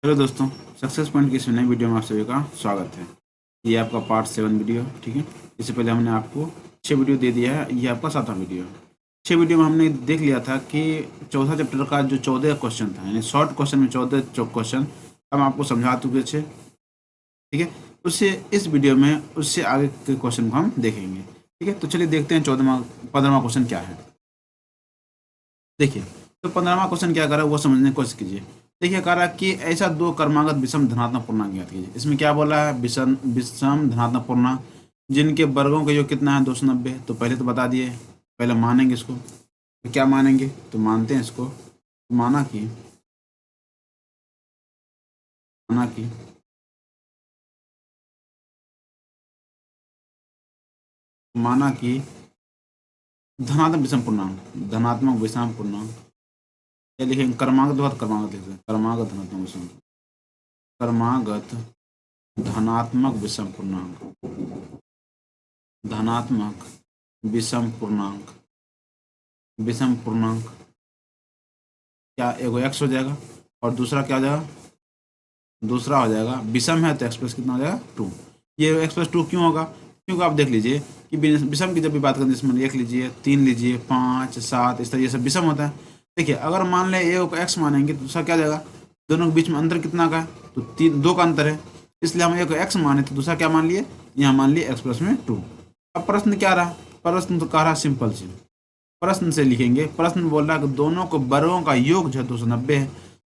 Hello दोस्तों, success point की इस नई वीडियो में आप सभी का स्वागत है। ये आपका पार्ट 7 वीडियो, ठीक है। इससे पहले हमने आपको 6 वीडियो दे दिया है, ये आपका 7वां वीडियो है। 6 वीडियो में हमने देख लिया था कि चौथा चैप्टर का जो 14 क्वेश्चन था, यानी शॉर्ट क्वेश्चन में 14 क्वेश्चन हम आपको समझा चुके थे, ठीक है। उससे इस वीडियो में उससे आगे के क्वेश्चन को हम देखेंगे, ठीक है। तो चलिए देखते हैं 15वां क्वेश्चन क्या है। देखिए, तो 15वां क्वेश्चन क्या कर रहा है वो समझने की कोशिश कीजिए। देखिए, कह रहा है कि ऐसा दो क्रमागत विषम धनात्मक पूर्णांक ज्ञात कीजिए। इसमें क्या बोला है? विषम विषम धनात्मक पूर्णांक जिनके वर्गों का योग कितना है? 290। तो पहले तो बता दिए, पहले मानेंगे इसको। तो क्या मानेंगे? तो मानते हैं इसको। माना कि माना कि माना कि धनात्मक विषम पूर्णांक, धनात्मक विषम पूर्णांक क्या लिखेंगे? क्रमागत बहुत क्रमागत लिखते हैं, क्रमागत धनात्मक विषम, क्रमागत धनात्मक विषम पूर्णांक, धनात्मक विषम पूर्णांक, विषम पूर्णांक क्या एगो एक्स हो जाएगा और दूसरा क्या हो जाएगा? दूसरा हो जाएगा विषम है तो एक्स प्लस कितना हो जाएगा? 2। ये एक्स प्लस 2 क्यों होगा? क्योंकि आप देख लीजिए कि विषम की जब भी बात करें, इसमें देख लीजिए 3 लीजिए, 5, 7, इस तरह ये सब विषम होता है। देखिए, अगर मान लें ए को एक्स मानेंगे तो दूसरा क्या जाएगा? दोनों के बीच में अंतर कितना का है? तो 3, 2 का अंतर है। इसलिए हम ए को एक्स माने तो दूसरा क्या मान लिए? यहाँ मान लिए एक्स प्लस में 2। अब प्रश्न क्या रहा? प्रश्न तो कह रहा सिंपल सी, प्रश्न से लिखेंगे। प्रश्न बोल रहा है कि दोनों को वर्गों का योग जो है 290 है।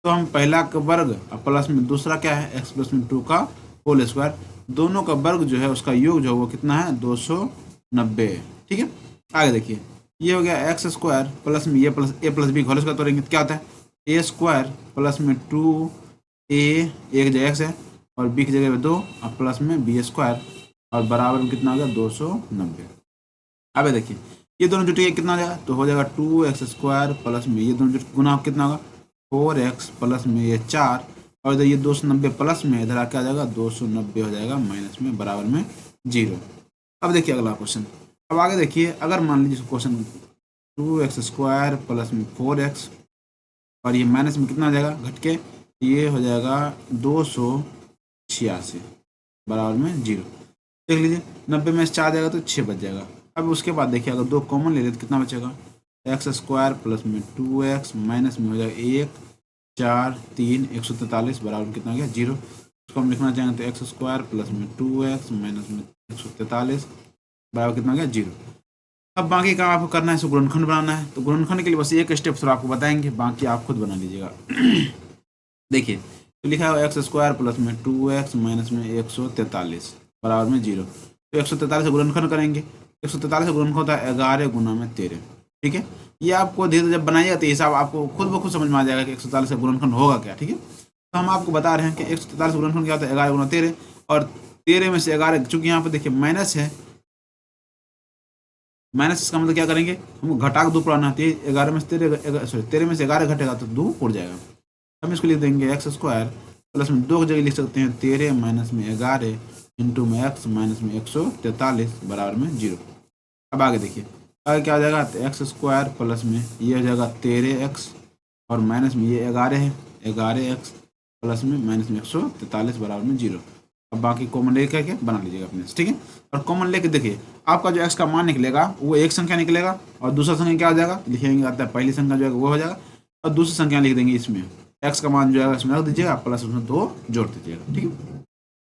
तो हम पहला का वर्ग और प्लस में दूसरा क्या है? एक्स प्लस में 2 का होल स्क्वायर। दोनों का वर्ग जो है उसका योग जो है वो कितना है? 290, ठीक है। आगे देखिए, ये हो गया एक्स स्क्वायर प्लस में ये प्लस ए प्लस बी होल स्क्वायर करेंगे तो क्या होता है? ए स्क्वायर प्लस में 2a, एक जगह एक्स है और बी की जगह पे 2 और प्लस में बी स्क्वायर और बराबर में कितना हो गया? 290। अब देखिए, ये दोनों जुटेंगे कितना हो जाएगा? तो हो जाएगा 2x स्क्वायर प्लस में ये दोनों जुट गुना कितना होगा? 4x प्लस में ये 4 और इधर ये 290 प्लस में इधर क्या आ जाएगा? 290 हो जाएगा माइनस में बराबर में 0। अब देखिए अगला क्वेश्चन। अब आगे देखिए, अगर मान लीजिए क्वेश्चन 2x स्क्वायर प्लस में 4x और ये माइनस में कितना आ जाएगा घट के? ये हो जाएगा 286 बराबर में 0। देख लीजिए, 90 में से 4 जाएगा तो 6 बच जाएगा। अब उसके बाद देखिए, अगर 2 कॉमन ले लेते तो कितना बचेगा? एक्स स्क्वायर प्लस में 2x माइनस में हो जाएगा 1, 4, 3, 143 बराबर कितना गया? 0। उसको हम लिखना चाहेंगे तो एक्स स्क्वायर प्लस में 2x माइनस में 143 बराबर कितना गया? 0। अब बाकी काम आपको करना है, इसको गुणनखंड बनाना है। तो गुणनखंड के लिए बस एक स्टेप थोड़ा आपको बताएंगे, बाकी आप खुद बना लीजिएगा। देखिए, तो लिखा है एक्स स्क्वायर प्लस में 2x माइनस में 143 बराबर में 0। तो 143 से गुणनखंड करेंगे। 143 से गुणनखंड होता है 11 गुना में 13, ठीक है। ये आपको धीरे धीरे जब बनाइएगा तो हिसाब आपको खुद ब खुद समझ में आ जाएगा कि 143 से गुणनखंड होगा क्या, ठीक है। तो हम आपको बता रहे हैं कि 143 से गुणनखंड क्या होता है? 11 गुना 13 और 13 में से 11, चूंकि यहाँ पर देखिए माइनस है, माइनस इसका मतलब क्या करेंगे? हमको घटा के 2 पढ़ाना है। 11 में से 13, सॉरी 13 में से 11 घटेगा तो 2 उड़ जाएगा। हम इसको लिख देंगे एक्स स्क्वायर प्लस में 2 की जगह लिख सकते हैं 13 माइनस में 11 इंटू में एक्स माइनस में 143 बराबर में 0। अब आगे देखिए, आगे क्या हो जाएगा? तो एक्स स्क्वायर प्लस में ये हो जाएगा 13x और माइनस में ये 11 है, 11x प्लस में माइनस में 143 बराबर में 0। अब बाकी कॉमन ले करके बना लीजिएगा अपने से, ठीक है। और कॉमन लेके देखिए, आपका जो एक्स का मान निकलेगा वो एक संख्या निकलेगा और दूसरा संख्या क्या हो जाएगा? लिखेंगे आता है पहली संख्या जो है वो हो जाएगा और दूसरी संख्या लिख देंगे इसमें। एक्स का मान जो है इसमें रख दीजिएगा प्लस उसमें 2 जोड़ दीजिएगा, ठीक है।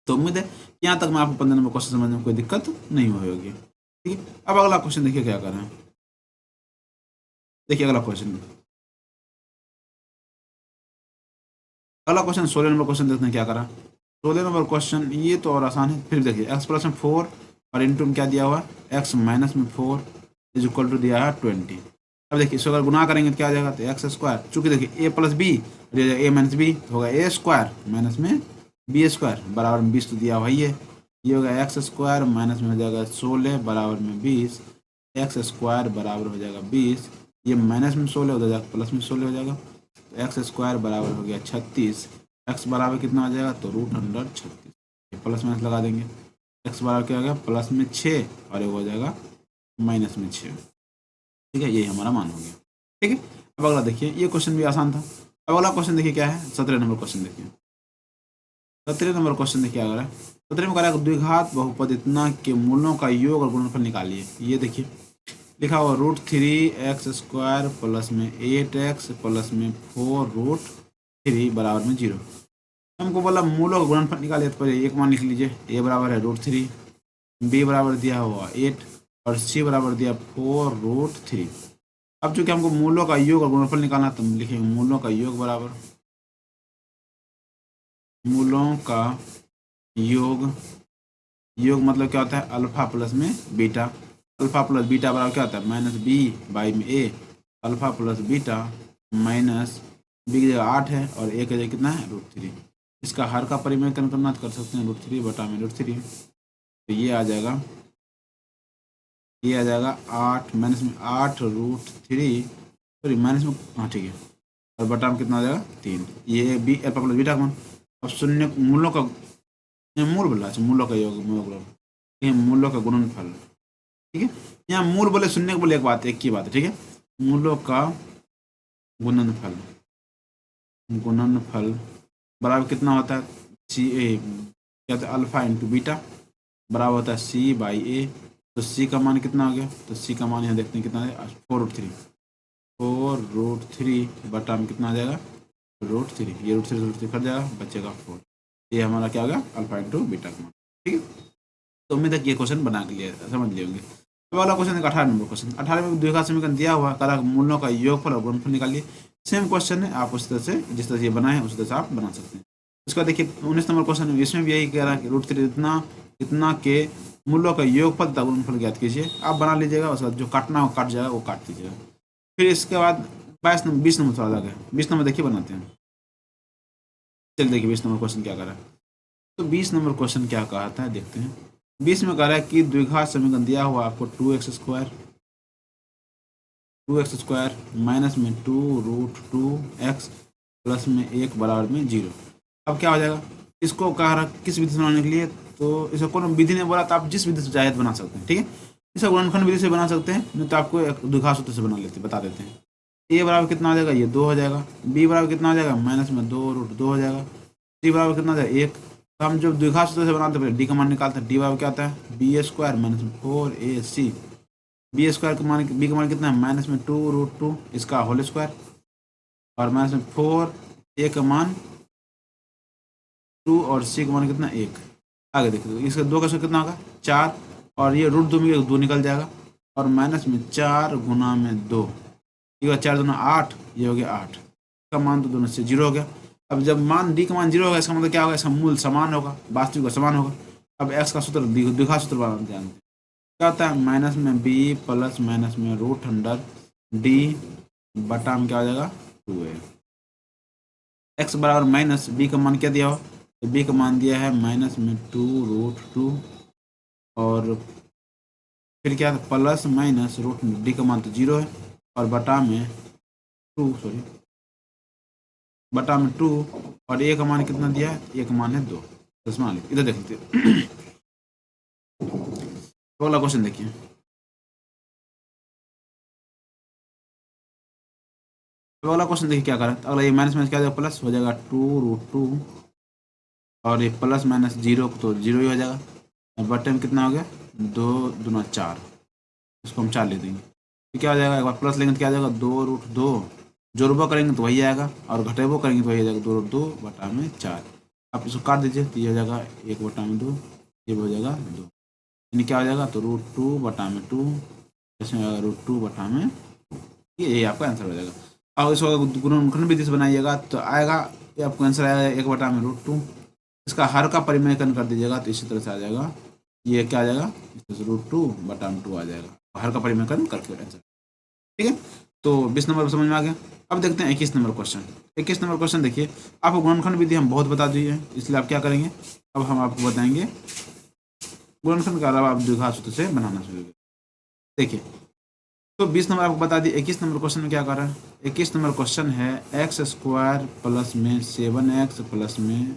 तो उम्मीद है कि यहाँ तक मैं आपको 15 नंबर क्वेश्चन समझने में कोई दिक्कत नहीं होगी, ठीक है। अब अगला क्वेश्चन देखिए क्या कर रहे हैं। देखिए अगला क्वेश्चन, अगला क्वेश्चन 16 नंबर क्वेश्चन देखते हैं क्या करा। 16 नंबर क्वेश्चन ये तो और आसान है। फिर देखिए, एक्स प्लस में 4 और इंटू में क्या दिया हुआ है? एक्स माइनस में 4 इज इक्वल टू दिया है 20। अब देखिए, इसको अगर गुना करेंगे तो क्या आ जाएगा? तो एक्स स्क्वायर, चूंकि देखिए ए प्लस बी ए माइनस बी तो होगा ए स्क्वायर माइनस में बी स्क्वायर बराबर में 20 तो दिया हुआ ये होगा एक्स स्क्वायर माइनस में हो जाएगा 16 बराबर में 20, एक्स स्क्वायर बराबर हो जाएगा 20, ये माइनस में 16 हो जाएगा प्लस में 16 हो जाएगा। तो एक्स स्क्वायर बराबर हो गया 36, एक्स बराबर कितना हो जाएगा? तो √36। प्लस माइनस लगा देंगे, एक्स बराबर क्या हो गया? प्लस में 6 और ये हो जाएगा माइनस में 6, ठीक है। यही हमारा मान हो गया, ठीक है। अब अगला देखिए, ये क्वेश्चन भी आसान था। अब अगला क्वेश्चन देखिए क्या है, 17 नंबर क्वेश्चन देखिए। 17 नंबर क्वेश्चन देखिए अगर है 17 में कह रहा है द्विघात बहुपद इतना के मूलों का योग और गुणनफल निकालिए। ये देखिए लिखा हुआ √3x² प्लस में 8x प्लस में 4√3 बराबर में 0। हमको बोला मूलों का गुणनफल निकालिए, तो पहले एक मान लिख लीजिए। a बराबर है √3, b बराबर दिया हुआ 8 और c बराबर दिया 4√3। अब चूंकि हमको मूलों का योग और गुणनफल निकालना, तो हम लिखेंगे मूलों का योग बराबर मूलों का योग। योग मतलब क्या होता है अल्फा प्लस में बीटा। अल्फा प्लस बीटा बराबर क्या होता है -b/a। Alpha plus beta minus B की जगह 8 है और a की जगह कितना है √3। इसका हर का परिमेयकरण करना तो कर सकते हैं √3 बटा में √3। तो ये आ जाएगा 8 माइनस में 8√3 सॉरी माइनस में हाँ ठीक है, और बटा में कितना आ जाएगा 3। ये बी अल्फा प्लस बीटा का मान। अब शून्य मूलों का मूल बोला, अच्छा मूलों का योग मूलों का गुणनफल। ठीक है, यहाँ मूल बोले शून्य बोले एक बात, एक ही बात है। ठीक है, मूलों का गुणनफल बराबर कितना होता है क्या होता है अल्फा इंटू बीटा बराबर होता है c/a। तो c का मान कितना हो गया, तो c का मान यहाँ देखते हैं कितना है 4√3। 4√3 बटा में कितना आ जाएगा √3। ये √3 कट जाएगा, बचेगा 4। ये हमारा क्या हो गया अल्फा इंटू बीटा का मान। ठीक है, तो उम्मीद है कि ये क्वेश्चन बना के लिए समझ लिए होंगे। तो अगला क्वेश्चन है 18 नंबर क्वेश्चन। 18 में द्विघात समीकरण दिया हुआ कारक मूलों का योगफल और गुणनफल निकालिए। सेम क्वेश्चन है, आप उस तरह से जिस तरह से ये बनाए हैं उस तरह से आप बना सकते हैं। उसके बाद देखिए 19 नंबर क्वेश्चन है, इसमें भी यही कह रहा है कि √3 इतना के मूलों का योगफल तथा गुणनफल ज्ञात कीजिए। आप बना लीजिएगा, उसके बाद जो काटना हो काट जाएगा वो काट दीजिएगा। फिर इसके बाद 20 नंबर थोड़ा अलग है। 20 नंबर देखिए बनाते हैं। चलिए देखिए 20 नंबर क्वेश्चन क्या कर रहा है। तो 20 नंबर क्वेश्चन क्या कहता है देखते हैं। 20 में कह रहा है कि द्विघात समीकरण दिया हुआ आपको 2x² माइनस में 2√2x प्लस में 1 बराबर में 0। अब क्या हो जाएगा, इसको कह रहा किस विधि से बनाने के लिए, तो इसको कोनो विधि ने बोला तो आप जिस विधि से चाहे बना सकते हैं। ठीक है, इसे गुणनखंड विधि से बना सकते हैं, नहीं तो आपको एक द्विघात सूत्र से बता देते हैं। a बराबर कितना हो जाएगा, ये 2 हो जाएगा। b बराबर कितना हो जाएगा माइनस में 2√2 हो जाएगा। c बराबर कितना हो जाएगा 1। तो हम जब द्विघात सूत्र से बनाते हैं पहले d का मान निकालते हैं। d बराबर क्या आता है b² माइनस में 4ac। b² का मान b का मान कितना है माइनस में 2√2 इसका होल स्क्वायर और माइनस में 4 a का मान 2 और c का मान कितना 1। आगे देखिए इसका 2 का स्क्वायर कितना होगा 4 और ये √2 में 2 निकल जाएगा और माइनस में 4 गुना में 2 ये 4 दूना 8, ये हो गया 8 का मान तो दोनों से 0 हो गया। अब जब मान d का मान 0 होगा इसका मतलब क्या होगा, इसका मूल समान होगा, वास्तविक समान होगा। अब x का सूत्र द्विघात सूत्र जानते हैं क्या होता है माइनस में b प्लस माइनस में √d बटा में क्या हो जाएगा 2a। x बराबर माइनस b का मान क्या दिया हो, तो b का मान दिया है माइनस में 2√2 और फिर क्या प्लस माइनस √d का मान तो 0 है और बटा में 2 और a का मान कितना दिया है, a का मान है 2। दसवां इधर देख लीजिए। अगला क्वेश्चन देखिए। अगला क्वेश्चन देखिए क्या करें, अगला ये माइनस माइनस क्या हो जाएगा प्लस हो जाएगा 2√2 और ये प्लस माइनस 0 तो 0 ही हो जाएगा। और बटे में कितना हो गया 2 दूना 4, इसको हम 4 ले देंगे तो क्या हो जाएगा, एक बार प्लस लेंगे तो क्या आ जाएगा 2√2 जोड़बो करेंगे तो वही आएगा और घटेबो करेंगे तो वही आ जाएगा 2√2 बटा में 4। आप इसको काट दीजिए तो ये हो जाएगा 1 बटा में 2, ये हो जाएगा 2, यानी क्या हो जाएगा तो √2 बटा में 2 इसमें √2 बटा में ये आपका आंसर हो जाएगा। और इसको गुणनखंड विधि से बनाइएगा तो आएगा ये आपको आंसर आएगा 1 बटा में √2। इसका हर का परिमेयकरण कर दीजिएगा तो इसी तरह से आ जाएगा, ये क्या आ जाएगा इस तरह से √2 बटा में 2 आ जाएगा हर का परिमेयकरण करके आंसर। ठीक है, तो 20 नंबर समझ में आ गया। अब देखते हैं 21 नंबर क्वेश्चन। 21 नंबर क्वेश्चन देखिए, आपको गुणनखंड विधि हम बहुत बता दी है, इसलिए आप क्या करेंगे अब हम आपको बताएंगे गुणनखंड के अलावा आप द्विघात सूत्र से बनाना शुरू करें। देखिए तो 20 नंबर आपको बता दी। 21 नंबर क्वेश्चन में क्या कर रहा है, 21 नंबर क्वेश्चन है x² प्लस में 7x प्लस में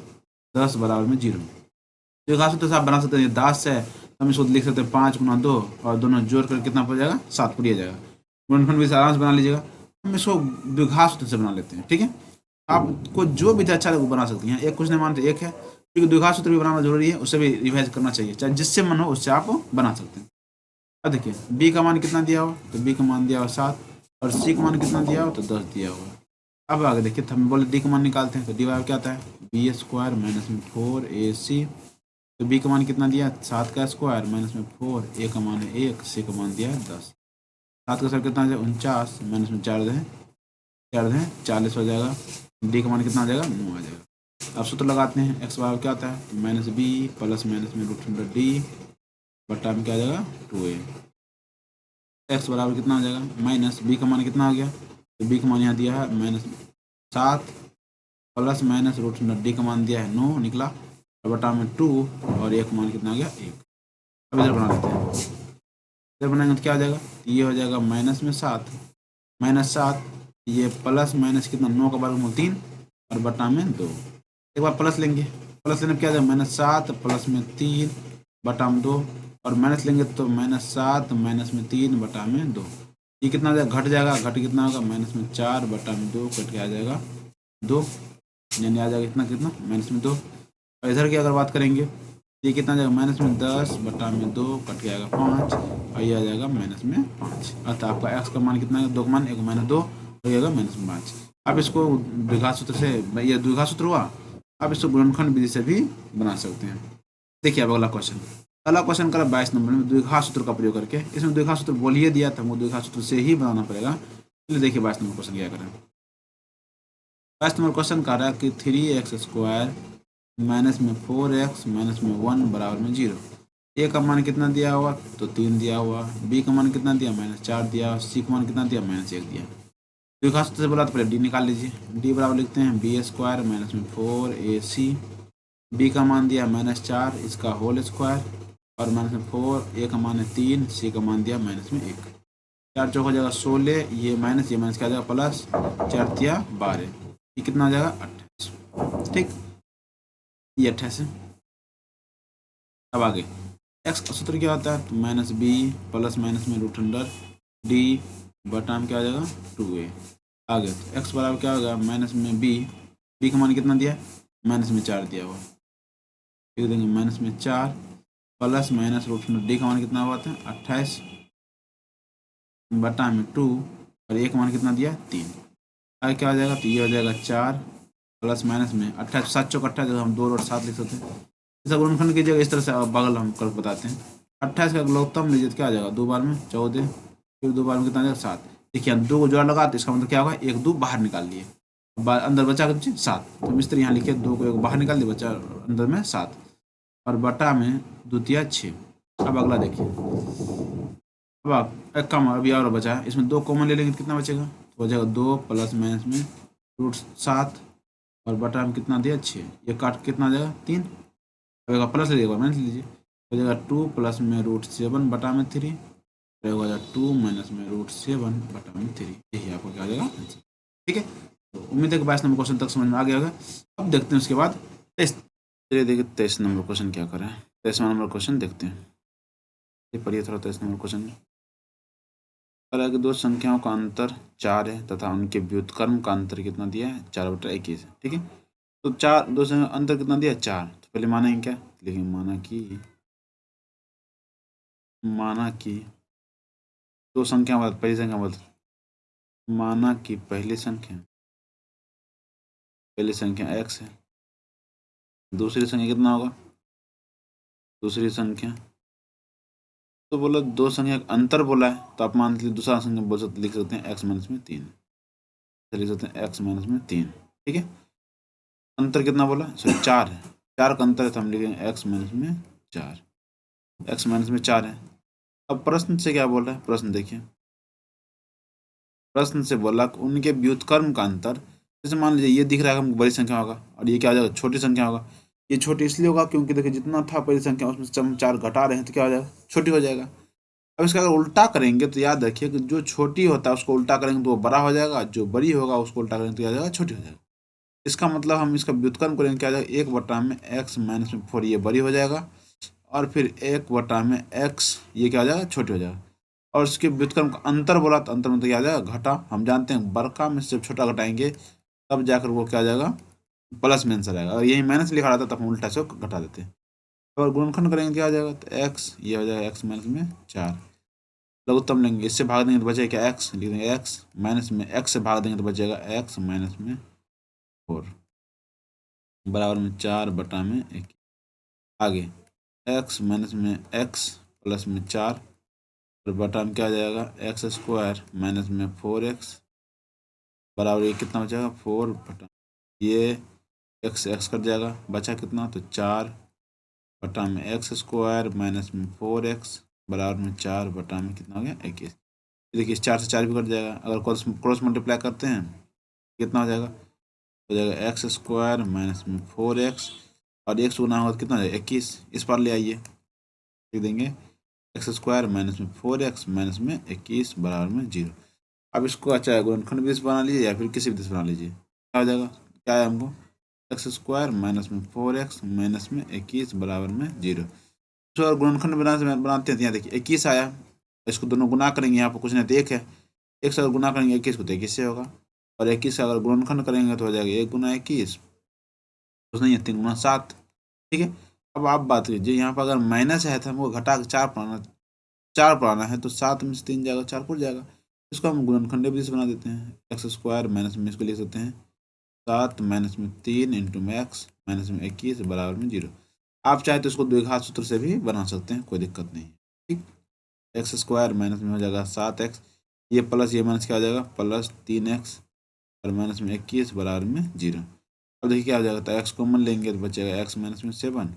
10 बराबर में 0। द्विघात सूत्र से आप बना सकते हैं 10 है हम इसको लिख सकते हैं 5 गुना 2 और दोनों जोड़ कर कितना पड़ जाएगा 7 पूरी आ जाएगा। गुणनखंड विधि से आराम से बना लीजिएगा। हम इसको द्विघात सूत्र से बना लेते हैं। ठीक है, आपको जो विधि अच्छा लगे वो बना सकते हैं। एक कुछ नहीं मानते एक है क्योंकि द्विघात सूत्र भी बनाना जरूरी है, उससे भी रिवाइज करना चाहिए, चाहे जिससे मन हो उससे आप बना सकते हैं। अब देखिए बी का मान कितना दिया हो, तो बी का मान दिया हो 7, और सी का मान कितना दिया हो, तो 10 दिया हुआ। अब आगे देखिए हम बोले डी का मान निकालते हैं, तो डी वाई क्या आता है, बी स्क्वायर माइनस में 4ac। तो बी का मान कितना दिया, 7 का स्क्वायर माइनस में 4, ए का मान है 1, सी का मान दिया है 10। 7 का सर कितना आ जाएगा 49, माइनस में 4 40 हो जाएगा। डी का मान कितना आ जाएगा 9 आ जाएगा। अब सूत्र लगाते हैं, एक्स बराबर क्या आता है, माइनस बी प्लस माइनस में रूट अंडर डी बटा में क्या आ जाएगा 2a। एक्स बराबर कितना आ जाएगा, माइनस बी का मान कितना आ गया, तो बी का मान यहाँ दिया है -7 plus minus root under D का मान दिया है 9 निकला, और बटा में 2, और एक मान कितना आ गया 1। अब इधर बना लेते हैं, इधर बनाएंगे तो क्या आ जाएगा, ये हो जाएगा -7 ये प्लस माइनस कितना 9 का वर्गमूल 3, और बटा में 2। एक बार प्लस लेंगे, प्लस लेने पर क्या आ जाएगा -7 प्लस में 3 बटा में 2, और माइनस लेंगे तो -7 माइनस में 3 बटा में 2। ये कितना आ जाएगा, घट जाएगा, घट कितना होगा -4 बटा में 2 कट के आ जाएगा 2, यानी आ जाएगा इतना कितना -2। और इधर की अगर बात करेंगे, ये कितना आ जाएगा -10 बटा में 2 कट के आएगा 5, और ये आ जाएगा -5। अर्थात आपका एक्स का मान कितना है, 2 का मान, एक -2 हो जाएगा -5। आप इसको द्विघात सूत्र से, ये द्विघात सूत्र हुआ, आप इसको गुणनखंड विधि से भी बना सकते हैं। देखिए अब अगला क्वेश्चन, अगला क्वेश्चन करा 22 नंबर में द्विघात सूत्र का प्रयोग करके। इसमें द्विघात सूत्र बोल ही दिया था, हमको द्विघात सूत्र से ही बनाना पड़ेगा। चलिए देखिए 22 नंबर क्वेश्चन क्या करें। 22 नंबर क्वेश्चन कह रहा है कि 3x² माइनस में 4x माइनस में 1 बराबर में 0। ए का मान कितना दिया हुआ, तो 3 दिया हुआ। बी का मान कितना दिया, -4 दिया। सी का मान कितना दिया, -1 दिया। द्विघात सूत्र से बोला तो पहले डी निकाल लीजिए। डी बराबर लिखते हैं b² माइनस में 4ac। बी का मान दिया -4, इसका होल स्क्वायर, और माइनस में 4, ए का मान है 3, सी का मान दिया माइनस में 1। 4 चौक हो जाएगा 16, ये माइनस क्या आ जाएगा प्लस, 4 तिया 12, ये कितना आ जाएगा 28। ठीक, ये 28 है। अब आगे एक्स का सूत्र क्या होता है, तो -b प्लस माइनस में रूट अंडर डी बटा में क्या आ जाएगा 2a। आगे तो एक्स बराबर क्या होगा, माइनस में बी का मान कितना दिया है, -4 दिया हुआ। लिख देंगे -4 plus minus root under D का मान कितना हुआ था 28 बटा में 2, और एक मान कितना दिया 3। आगे क्या हो जाएगा, तो ये हो जाएगा 4 प्लस माइनस में 28, 7 चौक 28, हम 2 और 7 लिख सकते हैं। इसका गुणनखंड कीजिएगा इस तरह से, बगल हम करके बताते हैं। 28 का लघुत्तम लीजिए तो क्या आ जाएगा, 2 बार में 14, फिर 2 बार में कितना आ जाएगा 7। देखिए हम 2 को जोड़ा लगा तो इसका मतलब क्या होगा, 1 2 बाहर निकाल लिए, अंदर बचा कितना 7, तो मिस्त्री यहाँ लिखे 2 को 1 बाहर निकाल दिए, बचा अंदर में 7, और बटा में 2 तिया 6। अब अगला देखिए, अब आप एक कम अभी और बचा है, इसमें 2 कॉमन ले लेंगे तो कितना बचेगा, तो हो जाएगा 2 प्लस माइनस में √7, और बटा में कितना दिया 6, ये काट कितना आ जाएगा 3। अब प्लस लीजिएगा माइनस लीजिए, हो जाएगा 2 प्लस में √7 बटा में 3, हो जाएगा 2 माइनस में √7 बटा में 3। यही आपको क्या आ जाएगा, ठीक है। तो उम्मीद है कि 22 नंबर क्वेश्चन तक समझ में आ गया होगा। अब देखते हैं उसके बाद 23, चलिए देखिए 23 नंबर क्वेश्चन क्या करें। 23वां नंबर क्वेश्चन देखते हैं, ये पढ़िए थोड़ा 23 नंबर क्वेश्चन। कि दो संख्याओं का अंतर 4 है तथा उनके व्युत्क्रम का अंतर कितना दिया है, 4/21 है। ठीक है, तो 4 दो संख्या अंतर कितना दिया 4, तो पहले मानेंगे क्या, लेकिन माना कि दो संख्या मतलब पहली संख्या मतलब माना कि पहली संख्या x है, दूसरी संख्या कितना होगा, दूसरी संख्या तो बोला दो संख्या अंतर बोला है, तो आप मान लीजिए दूसरा संख्या बोल सकते लिख सकते हैं x माइनस में 3, लिख सकते हैं x माइनस में 3। ठीक है, अंतर कितना बोला, सॉरी 4 है, 4 का अंतर है तो हम लिखेंगे x माइनस में 4, x माइनस में 4 है। अब प्रश्न से क्या बोल रहा है, प्रश्न देखिए, प्रश्न से बोला उनके व्युत्क्रम का अंतर, जैसे मान लीजिए ये दिख रहा है हमको बड़ी संख्या होगा, और ये क्या हो जाएगा छोटी संख्या होगा। ये छोटी इसलिए होगा क्योंकि देखिए जितना था बड़ी संख्या उसमें से हम 4 घटा रहे हैं तो क्या हो जाएगा, छोटी हो जाएगा। अब इसका अगर उल्टा करेंगे तो याद रखिए कि जो छोटी होता है उसको उल्टा करेंगे तो वो बड़ा हो जाएगा, जो बड़ी होगा उसको उल्टा करेंगे तो क्या हो जाएगा, छोटी हो जाएगा। इसका मतलब हम इसका व्युत्क्रम करेंगे क्या हो जाएगा, 1/x माइनस में 4 ये बड़ी हो जाएगा, और फिर 1/x ये क्या हो जाएगा, छोटी हो जाएगा। और उसके व्युत्क्रम का अंतर बोला तो अंतर मतलब क्या आ जाएगा, घटा। हम जानते हैं बड़का में से जब छोटा घटाएंगे तब जाकर वो क्या आ जाएगा, प्लस में आंसर आएगा। अगर यही माइनस लिखा रहता तब हम उल्टा से घटा देते हैं। अगर गुणनखंड करेंगे क्या आ जाएगा, तो एक्स, ये हो जाएगा एक्स माइनस में 4। लघुत्तम लेंगे, इससे भाग देंगे तो बचेगा क्या, एक्स, लिख देंगे एक्स माइनस में, एक्स से भाग देंगे तो बचेगा एक्स माइनस में 4 बराबर में 4/1। आगे एक्स माइनस में एक्स प्लस में 4 और बटा में क्या आ जाएगा, एक्स स्क्वायर माइनस में 4x बराबर ये कितना बचेगा, 4 ये एक्स एक्स कट जाएगा, बचा कितना, तो 4 में एक्स स्क्वायर माइनस में 4x बराबर में 4 में कितना हो गया, 21। देखिए इस 4 से 4 भी कट जाएगा। अगर क्रॉस मल्टीप्लाई करते हैं कितना हो जाएगा एक्स स्क्वायर माइनस में 4x और x गुना होगा तो कितना हो जाएगा, 21। इस पर ले आइए, लिख देंगे एक्स स्क्वायर माइनस में 4x माइनस में 21 बराबर में 0। अब इसको अच्छा गुणनखंड भी बना लीजिए या फिर किसी भी से बना लीजिए, क्या हो जाएगा, क्या है हमको, एक्स स्क्वायर माइनस में 4x माइनस में 21 बराबर में 0। तो अगर गुणनखंड बनाते हैं तो यहाँ देखिए 21 आया, इसको दोनों गुना करेंगे, यहाँ पर कुछ नहीं तो एक है, एक से अगर गुना करेंगे 21 को तो 21 से होगा, और 21 से अगर गुणनखंड करेंगे तो हो जाएगा 1 गुना 21, कुछ नहीं है 3 गुना 7। ठीक है। अब आप बात कीजिए, यहाँ पर अगर माइनस है तो हमको घटा के 4 पढ़ाना है, तो 7 में से 3 जाएगा, 4 कट जाएगा। इसको हम गुणनखंड विधि से बना देते हैं, एक्स स्क्वायर माइनस में इसको लिख सकते हैं 7 माइनस में 3 इंटू में एक्स माइनस में 21 बराबर में 0। आप चाहे तो इसको द्विघात सूत्र से भी बना सकते हैं, कोई दिक्कत नहीं है। ठीक, एक्स स्क्वायर माइनस में हो जाएगा 7x, ये प्लस ये माइनस क्या हो जाएगा, प्लस 3x और माइनस में 21 बराबर में 0। अब देखिए क्या हो जाएगा, तो एक्स कॉमन लेंगे तो बचेगा एक्स माइनस में 7,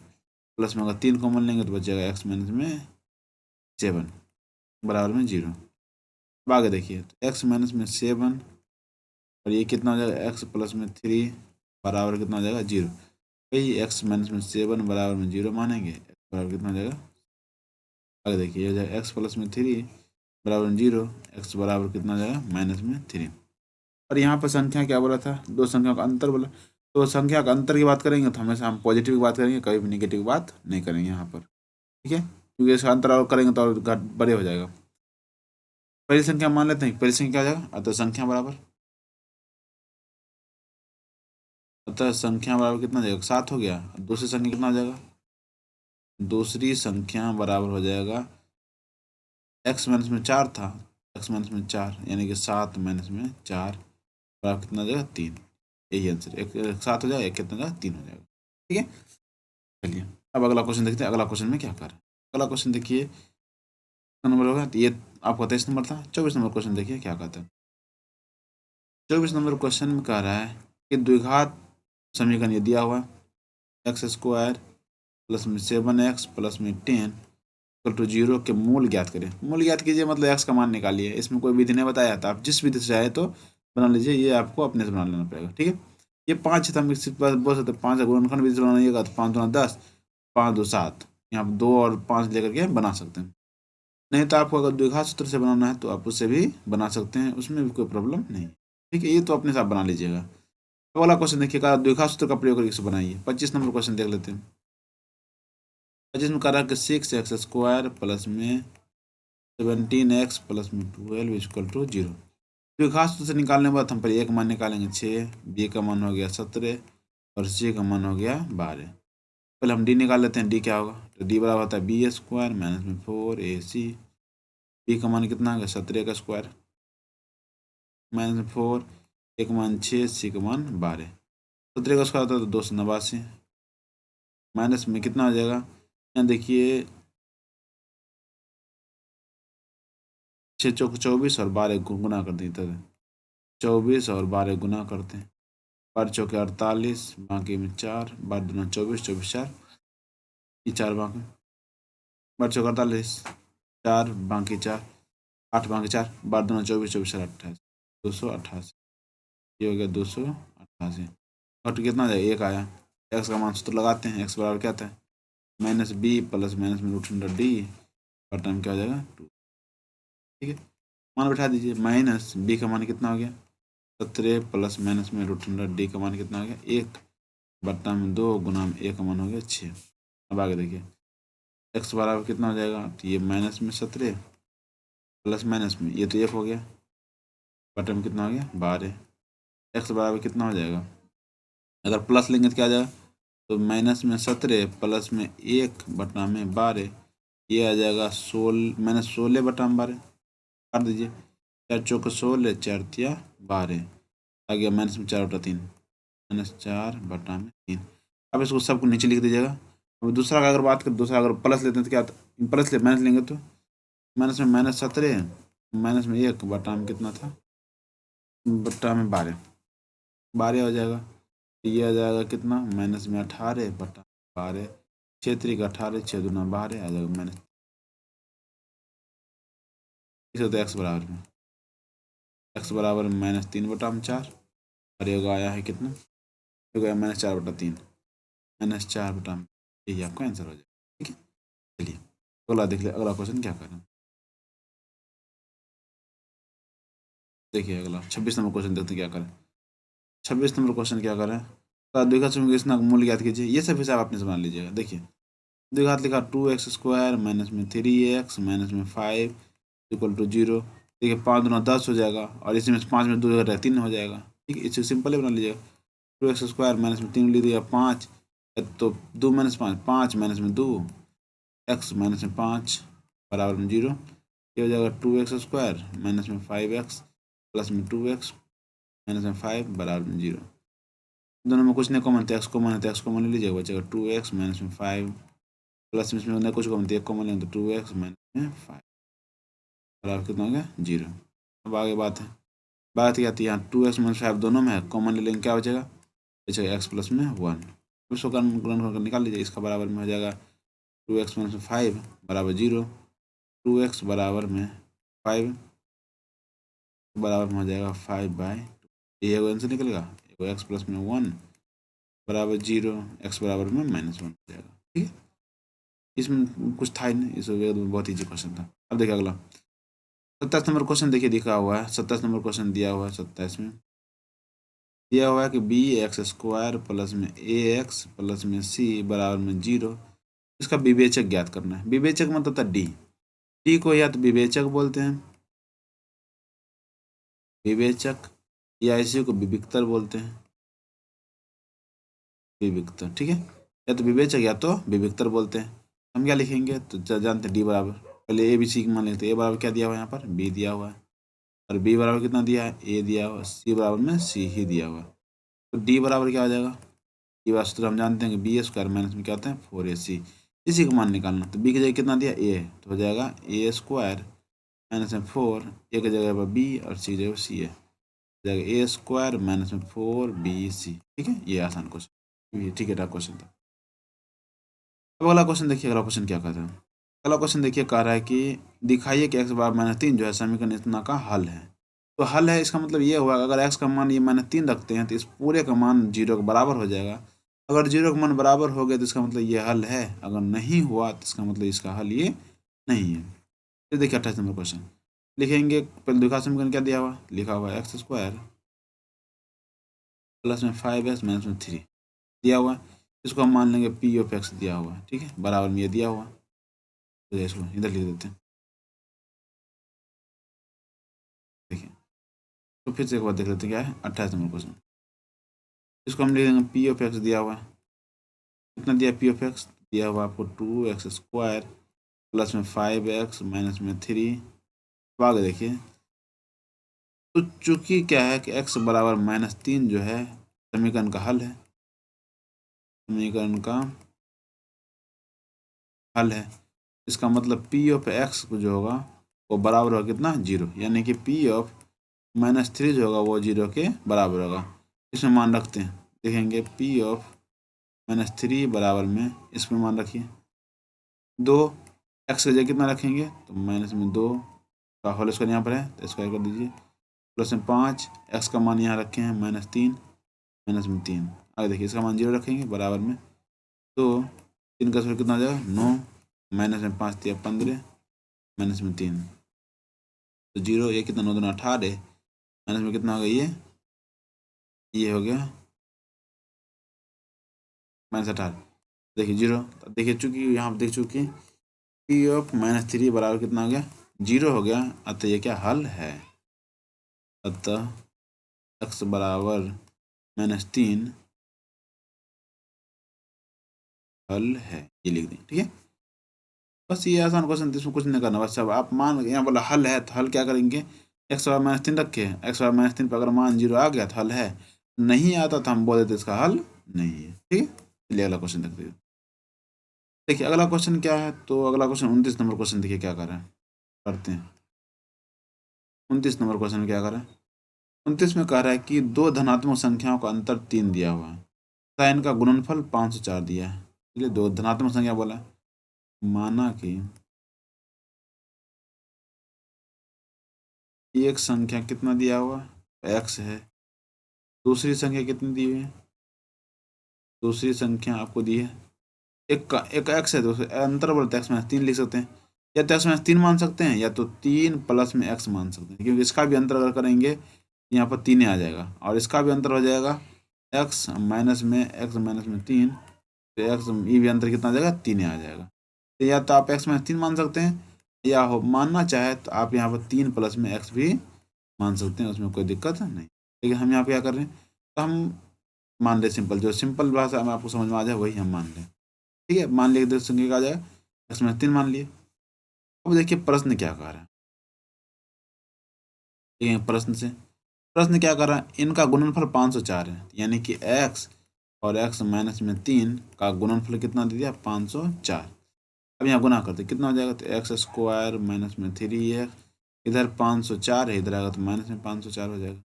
प्लस में अगर 3 कॉमन लेंगे तो बचेगा एक्स माइनस में 7 बराबर में 0। अब आगे देखिए, तो एक्स माइनस में 7 और ये कितना हो जाएगा, एक्स प्लस में 3 बराबर कितना हो जाएगा, 0। वही एक्स माइनस में 7 बराबर में 0 मानेंगे, एक्स बराबर कितना हो जाएगा, आगे देखिए हो जाएगा एक्स प्लस में 3 बराबर 0, एक्स बराबर कितना हो जाएगा, माइनस में 3। और यहाँ पर संख्या क्या बोला था, दो संख्या का अंतर बोला, तो संख्या का अंतर की बात करेंगे तो हमेशा हम पॉजिटिव की बात करेंगे, कभी भी निगेटिव की बात नहीं करेंगे यहाँ पर। ठीक है, क्योंकि इसका अंतर और करेंगे तो और बड़े हो जाएगा। पहली संख्या मान लेते हैं, पहली संख्या क्या हो जाएगा, अतः संख्या बराबर, अतः संख्या बराबर कितना हो जाएगा, 7 हो गया। दूसरी संख्या कितना हो जाएगा, दूसरी संख्या बराबर हो जाएगा एक्स माइनस में 4 था, एक्स माइनस में 4 यानी कि 7 माइनस में 4 बराबर कितना हो जाएगा, 3। यही आंसर, एक 7 हो जाएगा, एक कितना हो जाएगा, 3 हो जाएगा। ठीक है, चलिए अब अगला क्वेश्चन देखते हैं, अगला क्वेश्चन में क्या कर रहा है। अगला क्वेश्चन देखिए, कितना नंबर होगा, तो ये आपका 23 नंबर था। 24 नंबर क्वेश्चन देखिए क्या कहता है। 24 नंबर क्वेश्चन में कह रहा है कि द्विघात समीकरण ये दिया हुआ है, एक्स स्क्वायर प्लस में 7x प्लस में 10 इक्वल टू 0 के मूल ज्ञात करें। मूल ज्ञात कीजिए मतलब एक्स का मान निकालिए, इसमें कोई विधि नहीं बताया था, आप जिस विधि से चाहे तो बना लीजिए, ये आपको अपने से बना लेना पड़ेगा। ठीक है, ये 5 है तो हम सिर्फ बोल सकते हैं 5 गुणनखंड विधि से बनाइएगा तो 5 दूना 10, 5 2 7, यहाँ पर 2 और 5 लेकर के बना सकते हैं। नहीं तो आपको अगर द्विघात सूत्र से बनाना है तो आप उससे भी बना सकते हैं, उसमें भी कोई प्रॉब्लम नहीं। ठीक है, ये तो अपने साथ बना लीजिएगा। अगला क्वेश्चन देखिएगा, द्विघात सूत्र का प्रयोग करके इसे बनाइए। 25 नंबर क्वेश्चन देख लेते हैं। 25 में कह रहा है कि 6x स्क्वायर प्लस में 17x प्लस में 12 इक्वल टू 0। द्विघात सूत्र से निकालने के बाद हम पहले एक मान निकालेंगे 6, बी का मान हो गया 17 और सी का मान हो गया 12। पहले हम डी निकाल लेते हैं, डी क्या होगा, तो डी बराबर होता है बी स्क्वायर माइनस में 4ac। बी का मान कितना आ गया, 17 का स्क्वायर माइनस में 4, एक मान 6, सी का मान 12। 17 का स्क्वायर होता है तो 289 माइनस में कितना हो जाएगा, यहाँ देखिए 6 चौक 24 और 12 गुना कर देते हैं, 24 और 12 गुना करते हैं, 12 चौके 48, बाकी में 4, 12 दूना 24, 24 4, ये 4 बाकी, 12 चौके 48, 4 बाकी 4, 8 बाकी 4, 12 दूना 24, 24 4 28, 288, ये हो गया 288। और कितना जाएगा, एक आया। एक्स का मान सूत्र लगाते हैं, एक्स बराबर क्या था, माइनस बी प्लस माइनस में रूट अंडर डी और टर्म क्या हो जाएगा 2। ठीक है, मान बैठा दीजिए, माइनस बी का मान कितना हो गया 17 प्लस माइनस में रूट अंडर डी का मान कितना हो गया 1 बट्टा में 2 गुना में ए का मान हो गया 6। अब आगे देखिए, एक्स बराबर कितना हो जाएगा, तो ये माइनस में 17 प्लस माइनस में ये तो 1 हो गया, बट्टा में कितना हो गया 12। एक्स बराबर कितना हो जाएगा, अगर प्लस लेंगे तो क्या आ जाएगा, तो माइनस में 17 प्लस में 1/12, ये आ जाएगा 16 -16/12, काट दीजिए। 4 × 4 = 16, 4 × 3 = 12, आ गया माइनस में 4/3, -4/3। अब इसको सबको नीचे लिख दीजिएगा। अब दूसरा का अगर बात करें, दूसरा अगर प्लस लेते हैं तो क्या आता, प्लस ले माइनस लेंगे तो माइनस में -17 माइनस में 1/में कितना था, बट्टा में 12 हो जाएगा। ये आ जाएगा कितना, माइनस में 18/12, 6×3 = 18, 6×2 = 12 आ जाएगा माइनस। इसे तो एक्स बराबर में -3/4, और ये आया है कितना, ये गया -4/3, -4/, यही आपका आंसर हो जाएगा। ठीक है, चलिए अगला देख ले, अगला क्वेश्चन क्या करें। देखिए अगला 26 नंबर क्वेश्चन देखते हैं क्या करें। 26 नंबर क्वेश्चन क्या करें, तो द्विघात समीकरण का मूल्य ज्ञात कीजिए। ये सब हिसाब आपने समझ लीजिएगा। देखिए द्विघात लिखा 2x² माइनस में 3x माइनस में 5 = 0। देखिए 5 दूना 10 हो जाएगा, और इसी में 5 में 2 जगह 3 हो जाएगा। ठीक है, इसे सिंपल ही बना लीजिएगा। 2x² माइनस में 3 ले दिया 5, तो 2 - 5 5 माइनस में 2 x माइनस में 5 बराबर में 0। ये हो जाएगा 2x² माइनस में 5x प्लस में 2x माइनस में 5 बराबर में 0। दोनों में कुछ नहीं कॉमन, तो एक्स कॉमन है तो एक्स कॉमन ले लीजिएगा, बचेगा 2x माइनस में 5 प्लस में इसमें कुछ कॉमन, तो 1 कॉमन लेंगे तो 2x माइनस में 5 बराबर कितना हो गया 0। अब आगे बात क्या थी, यहाँ 2x माइनस 5 दोनों में है, कॉमन ले लेंगे क्या बचेगा, x प्लस में 1। इसको गुणन करके निकाल लीजिए, इसका बराबर में हो जाएगा 2x माइनस में 5 बराबर 0, 2x बराबर में 5 बराबर में हो जाएगा 5/2, ये आंसर निकलेगा। x प्लस में 1 बराबर 0, x बराबर में -1 हो जाएगा। ठीक है, इसमें कुछ था ही नहीं, इस बहुत ईजी क्वेश्चन था। अब देखिए अगला 27 नंबर क्वेश्चन, देखिए दिखा हुआ है 27 नंबर क्वेश्चन दिया हुआ है। 27 में दिया हुआ है कि bx² प्लस में ax प्लस में c बराबर में 0, इसका विवेचक ज्ञात करना है। विवेचक मतलब होता है डी को या तो विवेचक बोलते हैं, विवेचक, या इसी को विविक्तर बोलते हैं, विविक्तर। ठीक है, या तो विवेचक या तो विविक्तर बोलते हैं। हम क्या लिखेंगे, तो जानते हैं डी बराबर, पहले ए बी सी मान लेते हैं। ए बराबर क्या दिया हुआ है यहाँ पर, बी दिया हुआ है, और बी बराबर कितना दिया है, ए दिया हुआ, सी बराबर में सी ही दिया हुआ है। तो डी बराबर क्या हो जाएगा, डी बराबर सूत्र हम जानते हैं कि बी² माइनस में क्या होता है 4ac, इसी को मान निकालना। तो बी की जगह कितना दिया ए, तो हो जाएगा a² माइनस में 4, ए की जगह पर बी और सी की जगह सी है, हो जाएगा a² माइनस में 4bc। ठीक है, ये आसान क्वेश्चन, ये ठीक है क्वेश्चन था। अब अगला क्वेश्चन देखिए, अगला क्वेश्चन क्या कहता है। अगला क्वेश्चन देखिए, कह रहा है कि दिखाइए कि x बराबर -3 जो है समीकरण इतना का हल है। तो हल है, इसका मतलब ये हुआ अगर x का मान ये -3 रखते हैं तो इस पूरे का मान 0 के बराबर हो जाएगा। अगर 0 का मान बराबर हो गया तो इसका मतलब ये हल है, अगर नहीं हुआ तो इसका मतलब इसका हल ये नहीं है। तो देखिए 28 नंबर क्वेश्चन लिखेंगे, पहले द्विघात समीकरण क्या दिया हुआ, लिखा हुआ x² प्लस में 5x माइनस में 3 दिया हुआ है। इसको हम मान लेंगे p(x) दिया हुआ है। ठीक है, बराबर में ये दिया हुआ, तो इसको इधर लिख देते हैं। देखिए तो फिर से एक बार देख लेते हैं क्या है 28 नंबर क्वेश्चन। इसको हम लिखेंगे p(x) दिया हुआ है, कितना दिया p(x) दिया हुआ आपको 2x² प्लस में 5x माइनस में 3। तो आगे देखिए, तो चूंकि क्या है कि x बराबर -3 जो है समीकरण का हल है, समीकरण का हल है। इसका मतलब p(x) जो होगा वो बराबर होगा कितना 0, यानी कि p(-3) जो होगा वो 0 के बराबर होगा। इसमें मान रखते हैं, देखेंगे p(-3) बराबर में, इसमें मान रखिए 2, x की जगह कितना रखेंगे, तो माइनस में 2 का होल स्क्वायर यहाँ पर है तो स्क्वायर कर दीजिए, प्लस में 5, x का मान यहाँ रखे हैं -3 माइनस में 3। आगे देखिए इसका मान 0 रखेंगे बराबर में, तो 3 का स्क्वायर कितना हो जाएगा 9, माइनस में 5 दिया 15 माइनस में 3, तो 0, ये कितना 9 दूना 18 माइनस में कितना हो गया ये हो गया -18। देखिए 0, अब देखिए चूंकि यहाँ पर देख चुकी p(-3) बराबर कितना हो गया 0 हो गया, अतः ये क्या हल है। अतः x बराबर -3 हल है, ये लिख दें। ठीक है, बस ये आसान क्वेश्चन, इसमें कुछ नहीं करना। बस अब आप मान, यहाँ बोला हल है तो हल क्या करेंगे, एक्स वाई माइनस 3 रखे, एक्स वाई माइनस 3 पर अगर मान 0 आ गया तो हल है, नहीं आता तो हम बोल देते इसका हल नहीं है। ठीक है, चलिए अगला क्वेश्चन देखते हैं। देखिए अगला क्वेश्चन क्या है, तो अगला क्वेश्चन 29 नंबर क्वेश्चन देखिए क्या कर रहा है, करते हैं। 29 नंबर क्वेश्चन क्या कर रहा है, 29 में कह रहा है कि दो धनात्मक संख्याओं का अंतर 3 दिया हुआ है तथा इनका गुणनफल 504 दिया है। चलिए दो धनात्मक संख्या बोला है, माना कि एक संख्या कितना दिया हुआ एक्स है, दूसरी संख्या कितनी दी हुई है, दूसरी संख्या आपको दी है एक एक्स है, तो अंतर बोलते हैं एक्स माइनस 3 लिख सकते हैं, या तो एक्स माइनस 3 मान सकते हैं या तो 3 प्लस में एक्स मान सकते हैं, क्योंकि इसका भी अंतर अगर करेंगे यहाँ पर 3 आ जाएगा और इसका भी अंतर हो जाएगा एक्स माइनस में 3, तो एक्स ये भी अंतर कितना आ जाएगा 3 आ जाएगा। तो या तो आप एक्स माइनस 3 मान सकते हैं, या हो मानना चाहे तो आप यहाँ पर 3 प्लस में एक्स भी मान सकते हैं, उसमें कोई दिक्कत नहीं। लेकिन हम यहाँ पे क्या कर रहे हैं, तो हम मान रहे सिंपल, जो सिंपल भाषा में आपको समझ में आ जाए वही हम मान लें। ठीक है, मान लिया दो संख्या का आ जाएगा, एक्स माइनस 3 मान लिए। अब देखिए प्रश्न क्या कह रहा है, ठीक है प्रश्न से, प्रश्न क्या कर रहा है, इनका गुणनफल 504 है, यानी कि एक्स और एक्स माइनस में 3 का गुणनफल कितना दे दिया 504। अब यहाँ गुना करते कितना हो जाएगा, तो एक्स स्क्वायर माइनस में 3 इधर 504 है, इधर आएगा तो माइनस में 504 हो जाएगा,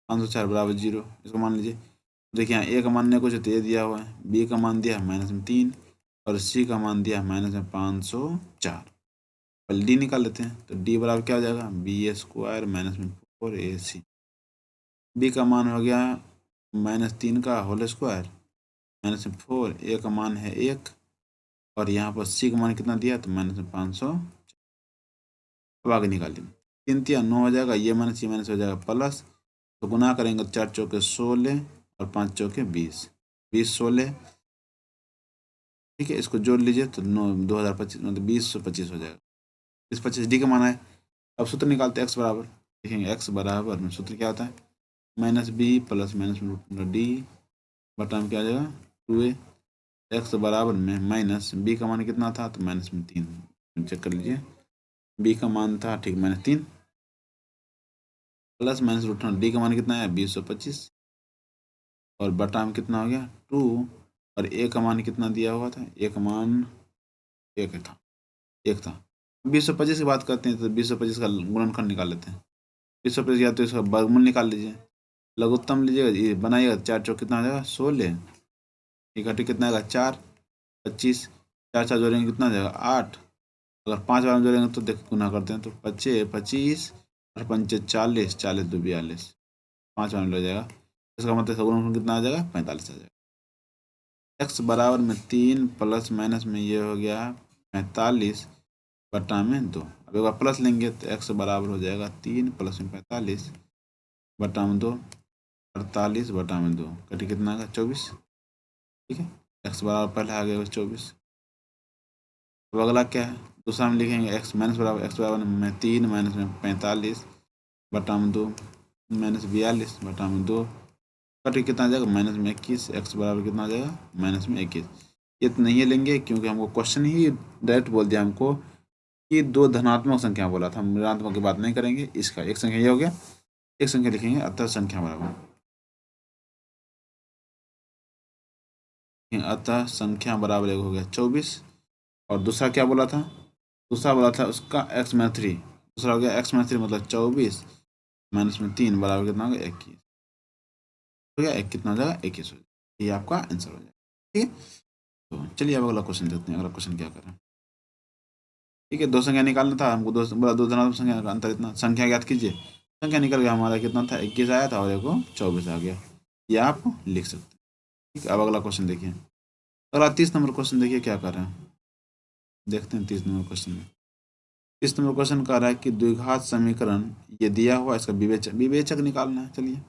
504 बराबर 0, इसको मान लीजिए। देखिए यहाँ ए का मान ने कुछ तो ये दिया हुआ है, बी का मान दिया है माइनस में 3 और सी का मान दिया है माइनस में 504। पहले डी निकाल लेते हैं, तो डी बराबर क्या हो जाएगा, बी स्क्वायर माइनस में 4ac। बी का मान हो गया -3 का होल स्क्वायर माइनस में 4, ए का मान है 1 और यहाँ पर सी का मान कितना दिया तो माइनस में 500। अब आगे निकालिए, 3 तिया 9 हो जाएगा, ये माइनस हो जाएगा प्लस, तो गुना करेंगे 4 चौके 16 और 5 चौके 20, 20 16, ठीक है इसको जोड़ लीजिए तो 2025 मतलब 2025 हो जाएगा। 2025 डी का मान है। अब सूत्र निकालते हैं एक्स बराबर, देखेंगे एक्स बराबर में सूत्र क्या होता है, माइनस बी प्लस माइनस में डी बटा में क्या आ जाएगा 2a। एक्स बराबर में माइनस बी का मान कितना था तो माइनस में 3, चेक कर लीजिए, बी का मान था ठीक -3 प्लस माइनस डी का मान कितना है 2025 और बटा में कितना हो गया 2 और ए का मान कितना दिया हुआ था, ए का मान एक था। 2025 की बात करते हैं तो 2025 का गुणनखंड निकाल लेते हैं, 2025 या तो इसका वर्गमूल निकाल लीजिए, लघुत्तम लीजिएगा, ये बनाइएगा 4 चौक कितना आ जाएगा 16, इकट्ठी कितना आएगा 4 25, 4 4 जोड़ेंगे कितना आ जाएगा 8, अगर 5 बार में जोड़ेंगे तो देख गुना करते हैं तो 25 25 और 5 40, 40 2 42, 5 बार में ले जाएगा, इसका मतलब गुणनखंड कितना आ जाएगा 45 आ जाएगा। एक्स बराबर में 3 प्लस माइनस में ये हो गया 45 बटा में 2, अब एक बार प्लस लेंगे तो एक्स बराबर हो जाएगा 3 प्लस में 45 बटा में 2, 48 बटा में 2, कटी कितना आएगा 24। ठीक है, एक्स बराबर पहले आ गया 24। अब अगला क्या है, दूसरा में लिखेंगे एक्स बराबर में 3 माइनस में 45 बटा में 2 माइनस 42 बटा में 2, कटी कितना आ जाएगा माइनस में 21, एक्स बराबर कितना आ जाएगा माइनस में 21। ये तो नहीं लेंगे क्योंकि हमको क्वेश्चन ही डायरेक्ट बोल दिया हमको कि दो धनात्मक संख्या बोला था, हम ऋणात्मक की बात नहीं करेंगे। इसका एक संख्या ये हो गया, एक संख्या लिखेंगे अतः संख्या बराबर, अतः संख्या बराबर एक हो गया 24 और दूसरा क्या बोला था, दूसरा बोला था उसका एक्स माइनस 3, दूसरा हो गया एक्स माइनस 3 मतलब 24 माइनस में 3 बराबर कितना हो गया 21, हो गया एक कितना हो जाएगा 21 हो जाएगा, ये आपका आंसर हो जाएगा। ठीक है, तो चलिए अब अगला क्वेश्चन देखते हैं, अगला क्वेश्चन क्या करें। ठीक है, दो संख्या निकालना था हमको, दो धनात्मक संख्या का अंतर इतना, संख्या ज्ञात कीजिए, संख्या निकल गया हमारा कितना था 21 आया था और एक को 24 आ गया, ये आप लिख सकते हैं। ठीक है, अब अगला क्वेश्चन देखिए, अगला 30 नंबर क्वेश्चन देखिए क्या कर रहे हैं, देखते हैं 30 नंबर क्वेश्चन में। 30 नंबर क्वेश्चन कह रहा है कि द्विघात समीकरण ये दिया हुआ, इसका विवेचक विवेचक निकालना है। चलिए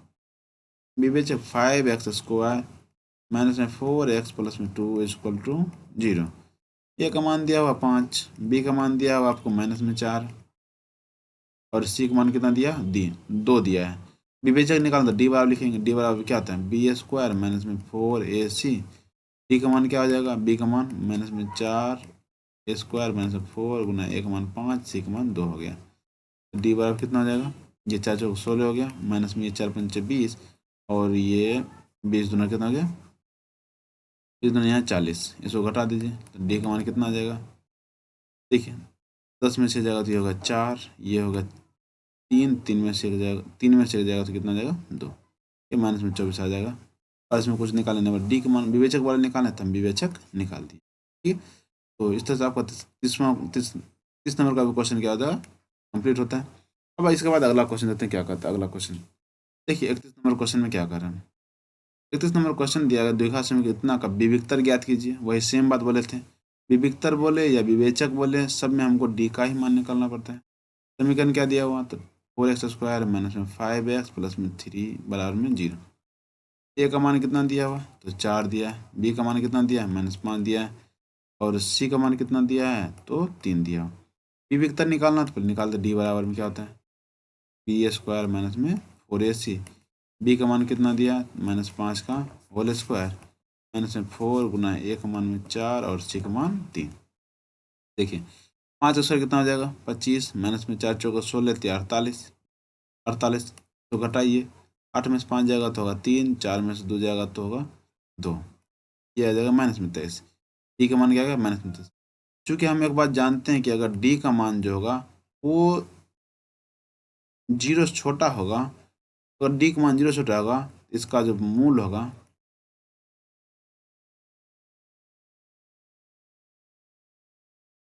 विवेचक 5x स्क्वायर माइनस में 4x प्लस में 2 इक्वल टू 0, ए का मान दिया हुआ 5, बी का मान दिया हुआ आपको माइनस में 4 और सी का मान कितना दिया 2 दिया है। विवेचक निकालना तो डी बराबर लिखेंगे, डी बराबर क्या आता है बी स्क्वायर माइनस में 4ac डी का मान क्या हो जाएगा, बी का मान माइनस में 4 ए स्क्वायर माइनस में 4 गुना ए का मान 5 सी का मान 2 हो गया। डी बराबर कितना हो जाएगा, ये 4 चौक 16 हो गया, माइनस में ये 4 पंचे 20 और ये 20 दूना कितना हो गया, 20 दूना यहाँ 40, इसको घटा दीजिए तो डी का मान कितना आ जाएगा। देखिए 10 में से एक जाएगा तो ये होगा 4, ये होगा 3, 3 में से एक जाएगा, 3 में से एक जाएगा तो कितना आ जाएगा 2, ये माइनस में 24 आ जाएगा। और इसमें कुछ निकालने पर डी का मान विवेचक वाला निकालना है तो हम विवेचक निकाल दिए। ठीक है, तो इस तरह से आपका 30 नंबर का भी क्वेश्चन क्या होता है, कंप्लीट होता है। अब इसके बाद अगला क्वेश्चन देखते हैं क्या करता है। अगला क्वेश्चन देखिए 31 नंबर क्वेश्चन में क्या कर रहे हैं। 31 नंबर क्वेश्चन दिया गया द्विघात समीकरण इतना का विविक्तर ज्ञात कीजिए, वही सेम बात बोले थे, विविक्तर बोले या विवेचक बोले सब में हमको डी का ही मान निकालना पड़ता है। समीकरण क्या दिया हुआ तो 4x स्क्वायर माइनस में 5x प्लस में 3 बराबर में 0। ए का मान कितना दिया हुआ तो 4 दिया है, बी का मान कितना दिया है -5 दिया है और सी का मान कितना दिया है तो 3 दिया। विविक्तर निकालना तो पहले निकालते डी बराबर में क्या होता है बी स्क्वायर माइनस में 4ac, बी का मान कितना दिया -5 का होल स्क्वायर माइनस में 4 गुना ए का मान में 4 और सी का मान 3। देखिए 5 स्क्वायर कितना हो जाएगा 25 माइनस में 4 चौका 16 48, 48 तो घटाइए 8 में से 5 जाएगा तो होगा 3, 4 में से 2 जाएगा तो होगा 2, ये आ जाएगा -23। डी का मान क्या आएगा -23। चूँकि हम एक बात जानते हैं कि अगर डी का मान जो होगा वो 0 से छोटा होगा, अगर डी का मान 0 से छोटा होगा इसका जो मूल होगा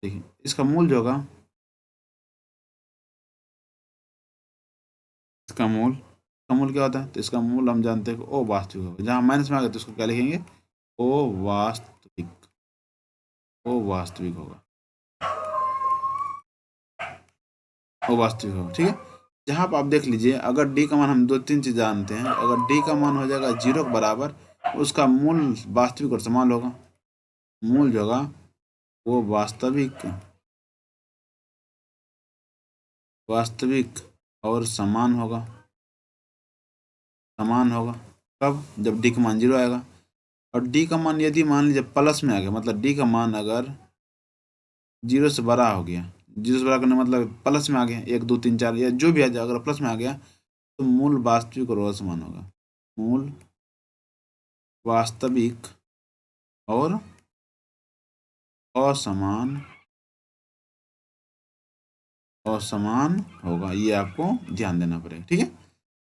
देखिए इसका मूल जो होगा इसका मूल क्या होता है तो इसका मूल हम जानते हैं कि ओ वास्तविक होगा। जहाँ माइनस में आ गया तो इसको क्या लिखेंगे ओ वास्तविक, ओ वास्तविक होगा, ओ वास्तविक होगा। ठीक है, जहाँ पर आप देख लीजिए अगर डी का मान हम 2-3 चीज़ जानते हैं, अगर डी का मान हो जाएगा 0 के बराबर उसका मूल वास्तविक और समान होगा, मूल जो होगा वो वास्तविक वास्तविक और समान होगा। कब, जब डी का मान 0 आएगा। और डी का मान यदि मान लीजिए प्लस में आ गया, मतलब डी का मान अगर 0 से बड़ा हो गया, 0 से बड़ा करने मतलब प्लस में आ गया 1 2 3 4 या जो भी आ जाए, अगर प्लस में आ गया तो मूल वास्तविक और असमान होगा, मूल वास्तविक और असमान असमान होगा, ये आपको ध्यान देना पड़ेगा। ठीक है,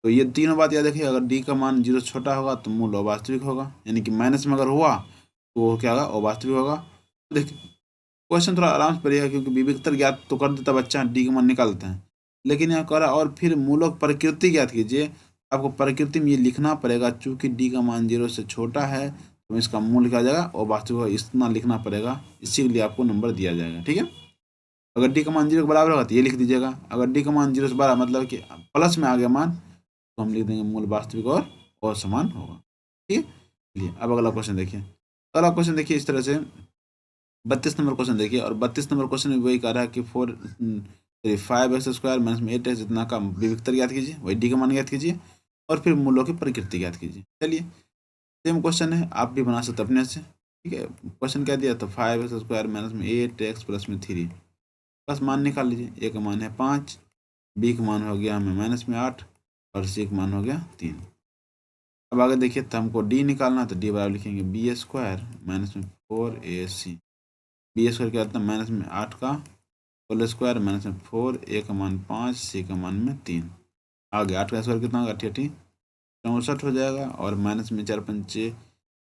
तो ये तीनों बात याद रखिए, अगर डी का मान 0 से छोटा होगा तो मूल अवास्तविक होगा, यानी कि माइनस में अगर हुआ तो वो क्या होगा अवास्तविक होगा। देखिए क्वेश्चन थोड़ा आराम से पड़ेगा क्योंकि विविक्तर ज्ञात तो कर देता बच्चा, डी का मान निकाल देता है, लेकिन यहाँ कह रहा और फिर मूलों की प्रकृति ज्ञात कीजिए। आपको प्रकृति में ये लिखना पड़ेगा, चूंकि डी का मान 0 से छोटा है तो इसका मूल क्या आ जाएगा अवास्तविक होगा, इतना लिखना पड़ेगा, इसी के लिए आपको नंबर दिया जाएगा। ठीक है, अगर डी का मान 0 के बराबर होगा तो ये लिख दीजिएगा, अगर डी का मान 0 से बड़ा मतलब कि प्लस में आ गया मान तो हम लिख देंगे मूल वास्तविक और असमान होगा। ठीक है, चलिए अब अगला क्वेश्चन देखिए। अगला क्वेश्चन देखिए इस तरह से 32 नंबर क्वेश्चन देखिए, और 32 नंबर क्वेश्चन में वही कह रहा है कि 5x स्क्वायर माइनस में 8x इतना का विविक्तर ज्ञात कीजिए, वही डी का मान ज्ञात कीजिए और फिर मूलों की प्रकृति ज्ञात कीजिए। चलिए सेम क्वेश्चन है, आप भी बना सकते अपने से। ठीक है, क्वेश्चन क्या दिया तो 5x स्क्वायर माइनस में 8x प्लस में 3, बस मान निकाल लीजिए। ए का मान है 5, बी का मान हो गया हमें माइनस में 8 और सी का मान हो गया 3। अब आगे देखिए तो हमको डी निकालना, तो डी बराबर लिखेंगे बी स्क्वायर माइनस में 4ac, बी स्क्वायर क्या होता है माइनस में 8 का होल स्क्वायर माइनस में 4, ए का मान 5 सी का मान में 3। आगे 8 का स्क्वायर कितना होगा 88 64 हो जाएगा, और माइनस में 4 पंचे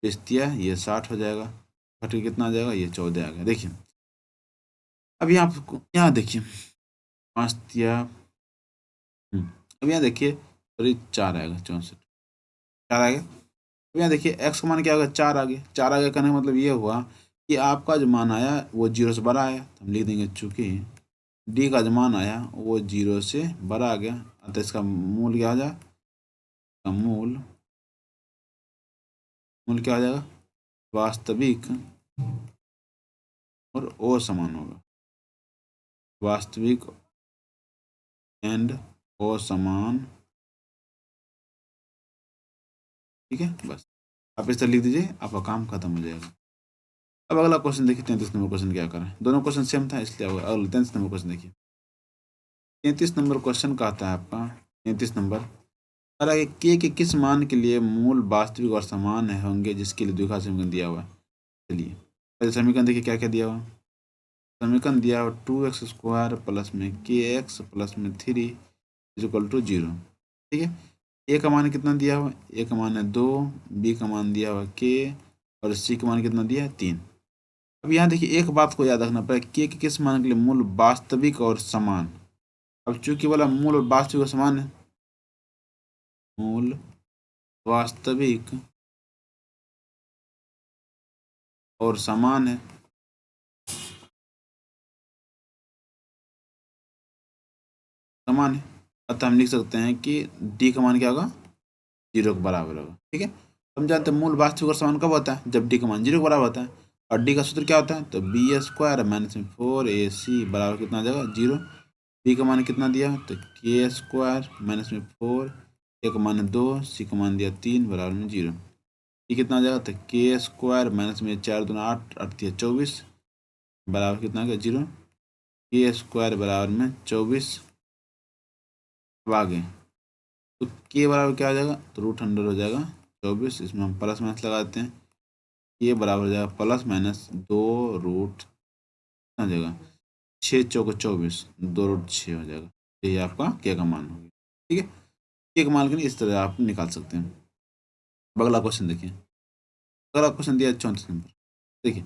25 ये 60 हो जाएगा, घट कितना आ जाएगा ये 14 आ गया। देखिए अब यहाँ देखिए 5 तिया अब यहाँ देखिए सॉरी 4 आएगा 64, 4 आ गया। अब यहाँ देखिए एक्स का मान क्या होगा 4 आ गया, 4 आ गया कहने का मतलब ये हुआ कि आपका जो मान आया वो 0 से बड़ा आया, तो हम लिख देंगे चूंकि डी का जो मान आया वो 0 से बड़ा आ गया, अतः इसका मूल क्या हो जाएगा, इसका मूल क्या हो जाएगा वास्तविक और असमान होगा, वास्तविक एंड असमान। ठीक है, बस आप इस तरह लिख दीजिए, आपका काम खत्म हो जाएगा। अब अगला क्वेश्चन देखिए, 33 नंबर क्वेश्चन क्या करें, दोनों क्वेश्चन सेम था इसलिए अगला 33 नंबर क्वेश्चन देखिए। 33 नंबर क्वेश्चन का आता है आपका 33 नंबर, हालांकि के किस मान के लिए मूल वास्तविक और समान होंगे जिसके लिए द्विघात समीकरण दिया हुआ है। चलिए पहले समीकरण देखिए क्या क्या दिया हुआ। समीकरण दिया हुआ 2x² प्लस में kx प्लस में 3 इक्वल टू 0। ठीक है, ए का मान कितना दिया हुआ, ए का मान है 2, बी का मान दिया हुआ k, और सी का मान कितना दिया है 3। अब यहाँ देखिए एक बात को याद रखना पड़ेगा, के किस मान के लिए मूल वास्तविक और समान। अब चूंकि बोला मूल और वास्तविक और समान है, मूल वास्तविक और समान है, समान है, अतः हम लिख सकते हैं कि डी का मान क्या होगा, 0 के बराबर होगा। ठीक है, हम जानते हैं मूल वास्तविक और समान कब होता है, जब डी का मान 0 के बराबर होता है, और डी का सूत्र क्या होता है, तो b² माइनस में 4ac बराबर कितना आ जाएगा 0। बी का मान कितना दिया, तो k² माइनस में 4, ए का मान 2, सी का मान दिया 3 बराबर में 0। ये कितना आ जाएगा, तो k² माइनस में 4 दूना 8, 8 तिया 24 बराबर कितना आ गया 0। k² बराबर में 24। अब आगे तो के बराबर क्या हो जाएगा, तो √100 हो जाएगा 24, इसमें हम प्लस माइनस लगा देते हैं, ये बराबर हो जाएगा प्लस माइनस 2 रूट कितना हो जाएगा 6 चौको 24, 2 √6 हो जाएगा। यही आपका के का मान होगा। ठीक है, के का मान के लिए इस तरह आप निकाल सकते हैं। अब अगला क्वेश्चन देखिए, अगला क्वेश्चन दिया 34 नंबर। देखिए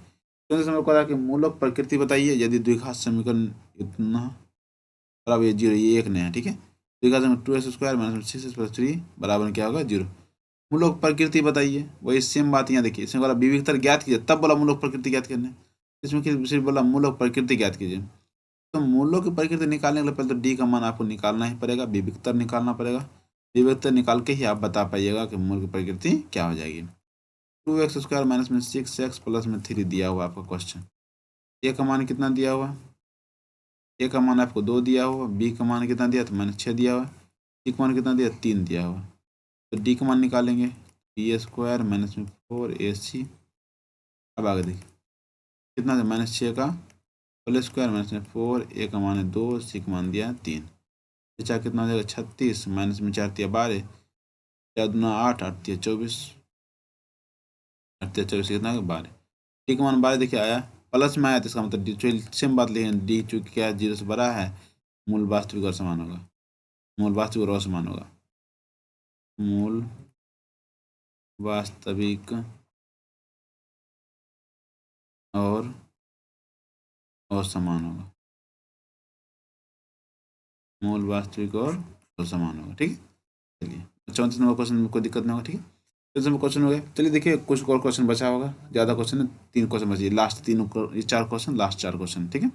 34 नंबर को कि मूलक प्रकृति बताइए यदि द्विघात समीकरण इतना बराबर ये 0, ये एक नया है। ठीक है, द्विघात समीकरण 2x² माइनस 6x प्लस 3 बराबर में क्या होगा 0। मूलक प्रकृति बताइए, वही सेम बात यहाँ देखिए, इसमें बोला विविधता ज्ञात कीजिए, तब बोला मूलक प्रकृति ज्ञात करने, इसमें सिर्फ बोला मूलक प्रकृति ज्ञात कीजिए। तो मूलों की प्रकृति निकालने के लिए पहले तो डी का मान आपको निकालना ही पड़ेगा, विविधता निकालना पड़ेगा, विविधता निकाल के ही आप बता पाइएगा कि मूल की प्रकृति क्या हो जाएगी। 2x² माइनस में 6x प्लस में 3 दिया हुआ आपका क्वेश्चन, ए का मान कितना दिया हुआ, ए का मान आपको 2 दिया हुआ, बी का मान कितना दिया तो -6 दिया हुआ, सी का मान कितना दिया 3 दिया हुआ। तो डी का मान निकालेंगे, b² माइनस में 4ac। अब आगे देखिए कितना है, -6 का होल² माइनस में 4, ए का मान है 2, सी का मान दिया 3, चार कितना हो जाएगा 36, माइनस में 4 तिया 12, 4 दूना 8, 8 तिया 24, 8 तिया 24 कितना 12। डी का मान 12 देखिए आया, प्लस में आया तो इसका मतलब डी सेम बात लिखेंगे, डी चूंकि क्या है 0 से बड़ा है, मूल वास्तविक और समान होगा, मूल वास्तविक और असमान होगा, मूल वास्तविक और असमान होगा, मूल वास्तविक और असमान होगा। ठीक है, चलिए 34 नंबर क्वेश्चन में कोई दिक्कत नहीं होगा। ठीक है, 34 नंबर क्वेश्चन हो गया। चलिए देखिए कुछ और क्वेश्चन बचा होगा, ज़्यादा क्वेश्चन है, 3 क्वेश्चन बचे, लास्ट तीनों ये 4 क्वेश्चन, लास्ट 4 क्वेश्चन। ठीक है,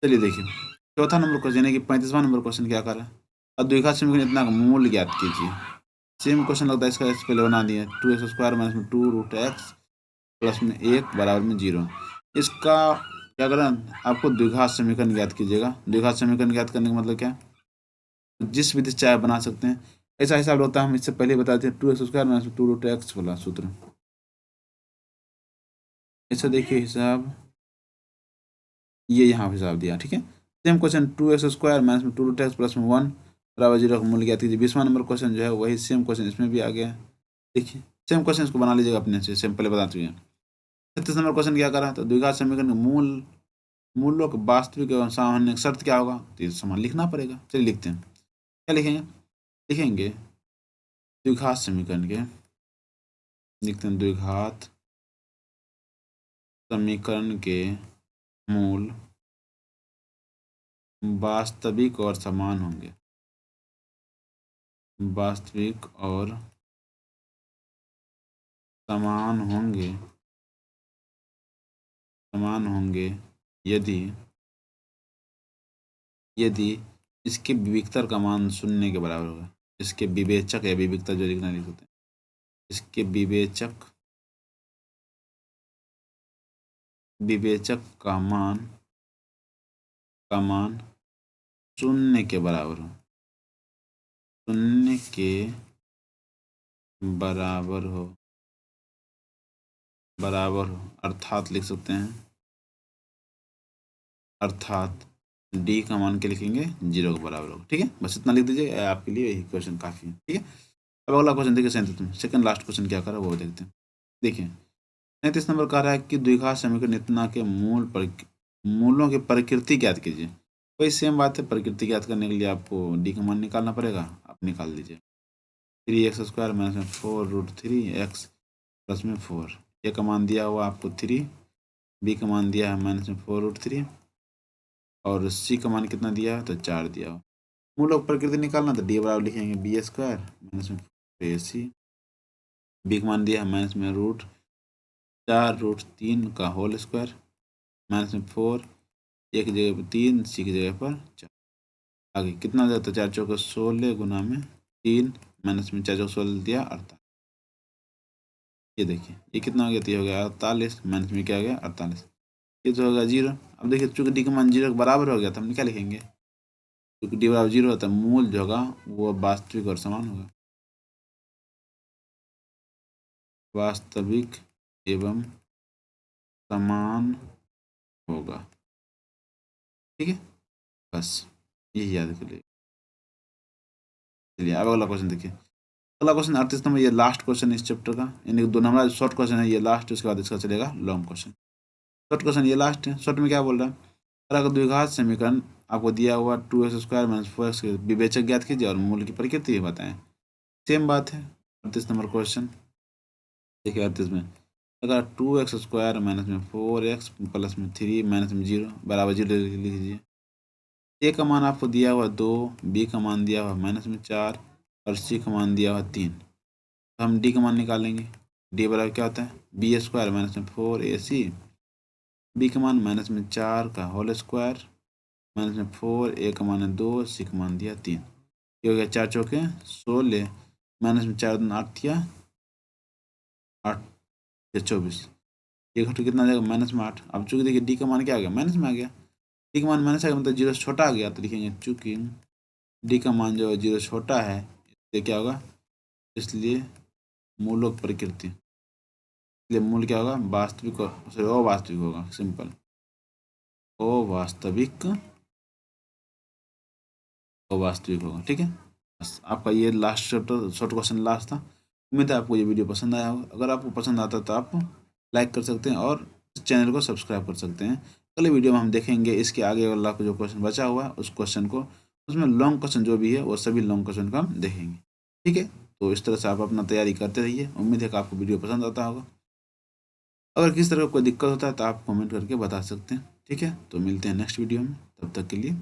चलिए देखिए चौथा नंबर क्वेश्चन है कि 35वां नंबर क्वेश्चन क्या कर रहा है, अब द्विघात समीकरण इतना का मूल ज्ञात कीजिए। सेम क्वेश्चन लगता है, इसका पहले बना दिए 2x² माइनस में 2 √x प्लस में 1 बराबर में 0। इसका क्या करना, आपको द्विघात समीकरण ज्ञात कीजिएगा। द्विघात समीकरण ज्ञात करने का मतलब क्या, जिस विधि से चाहे बना सकते हैं, ऐसा हिसाब होता है, हम इससे पहले बता दें 2x² माइनस में 2 √x वाला सूत्र। ऐसा देखिए हिसाब, ये यहाँ हिसाब दिया। ठीक है, सेम क्वेश्चन 2x² माइनस में 2 √x प्लस में 1 बराबर 0 का मूल्य ज्ञात कीजिए। 20वां नंबर क्वेश्चन जो है वही सेम क्वेश्चन इसमें भी आ गया। देखिए सेम क्वेश्चन इसको बना लीजिएगा अपने से, सेम पहले बता चुके हैं। 36 नंबर क्वेश्चन क्या करा, तो द्विघात समीकरण के मूलों के वास्तविक एवं सामान्य शर्त क्या होगा, तो ये समान लिखना पड़ेगा। चलिए लिखते हैं, क्या लिखेंगे, लिखेंगे द्विघात समीकरण के, लिखते हैं द्विघात समीकरण के मूल वास्तविक और समान होंगे, वास्तविक और समान होंगे, समान होंगे यदि यदि इसके विविक्तर का मान 0 के बराबर होगा। इसके विवेचक या विविक्ता जो लिखना लिख सकते हैं, इसके विवेचक का मान 0 के बराबर हो, 0 के बराबर हो, बराबर हो, अर्थात लिख सकते हैं, अर्थात डी का मान क्या लिखेंगे, 0 के बराबर हो। ठीक है, बस इतना लिख दीजिए, आपके लिए यही क्वेश्चन काफ़ी है। ठीक है, अब अगला क्वेश्चन देखिए 37 सेकंड लास्ट क्वेश्चन क्या करा वो देखते हैं। देखिए 37 नंबर कह रहा है कि द्विघात समीकरण इतना के मूलों की प्रकृति ज्ञात कीजिए। वही सेम बात है, प्रकृति ज्ञात करने के लिए आपको डी का मान निकालना पड़ेगा, आप निकाल दीजिए। 3x² माइनस में 4√3x प्लस में 4, ए का मान दिया हुआ आपको 3, बी का मान दिया है माइनस में 4√3 और सी का मान कितना दिया है तो 4 दिया हुआ। मूल और प्रकृति निकालना तो डी बराबर लिखेंगे b² माइनस में 4ac, बी का मान दिया है माइनस में √4√3 का होल स्क्वायर माइनस में 4, ए की जगह पर 3, सी की जगह पर 4। आगे कितना दिया तो 4 चौके 16 गुना में 3 माइनस में 4 चौके 16 दिया 48। ये देखिए ये कितना हो गया, तो ये हो गया 48 माइनस में क्या हो गया 48, ये तो होगा 0। अब देखिए चूंकि डी का मान 0 के बराबर हो गया तो हम क्या लिखेंगे, क्योंकि डी बराबर 0 होता है, मूल जो होगा वो वास्तविक और समान होगा, वास्तविक एवं समान होगा। ठीक है, बस यही याद कर लिए। चलिए अब अगला क्वेश्चन देखिए, अगला क्वेश्चन 38 नंबर, ये लास्ट क्वेश्चन इस चैप्टर का, यानी 2 नंबर शॉर्ट क्वेश्चन है, ये लास्ट, उसके बाद इसका चलेगा लॉन्ग क्वेश्चन। शॉर्ट क्वेश्चन ये लास्ट है। शॉर्ट में क्या बोल रहा है, तरह का द्विघात समीकरण आपको दिया हुआ 2x² माइनस 4x के विवेचक ज्ञात कीजिए और मूल की प्रकृति बताएं। सेम बात है, 38 नंबर क्वेश्चन देखिए। 38 में अगर 2x² माइनस में 4x प्लस में 3 माइनस में 0 बराबर 0 लिख लीजिए। ए का मान आपको दिया हुआ 2, बी का मान दिया हुआ माइनस में 4 और सी का मान दिया हुआ 3। तो हम डी का मान निकालेंगे। डी बराबर क्या होता है, b² माइनस में 4ac, बी का मान माइनस में 4 का होल स्क्वायर माइनस में 4, ए का मान है 2, सी का मान दिया 3। ये हो गया 4 चौके 16 माइनस में 4 दूनी 8 दिया 8 या 24, ये घटो कितना आ जाएगा माइनस में 8। अब चूंकि देखिए डी का मान क्या आ गया, माइनस में आ गया, डी का मान माइनस आ गया मतलब 0 छोटा आ गया, तो लिखेंगे चूंकि डी का मान जो है 0 छोटा है, इसलिए क्या होगा, इसलिए मूलों की प्रकृति, इसलिए मूल क्या होगा, वास्तविक सॉरी अवास्तविक होगा, सिंपल अवास्तविक, अवास्तविक होगा। ठीक है, बस आपका ये last chapter short question last था। उम्मीद है आपको ये वीडियो पसंद आया होगा। अगर आपको पसंद आता तो आप लाइक कर सकते हैं और इस चैनल को सब्सक्राइब कर सकते हैं। अगले वीडियो में हम देखेंगे इसके आगे वाला जो क्वेश्चन बचा हुआ है उस क्वेश्चन को, उसमें लॉन्ग क्वेश्चन जो भी है वो सभी लॉन्ग क्वेश्चन को हम देखेंगे। ठीक है, तो इस तरह से आप अपना तैयारी करते रहिए। उम्मीद है कि आपको वीडियो पसंद आता होगा। अगर किसी तरह का कोई दिक्कत होता है तो आप कमेंट करके बता सकते हैं। ठीक है, तो मिलते हैं नेक्स्ट वीडियो में, तब तक के लिए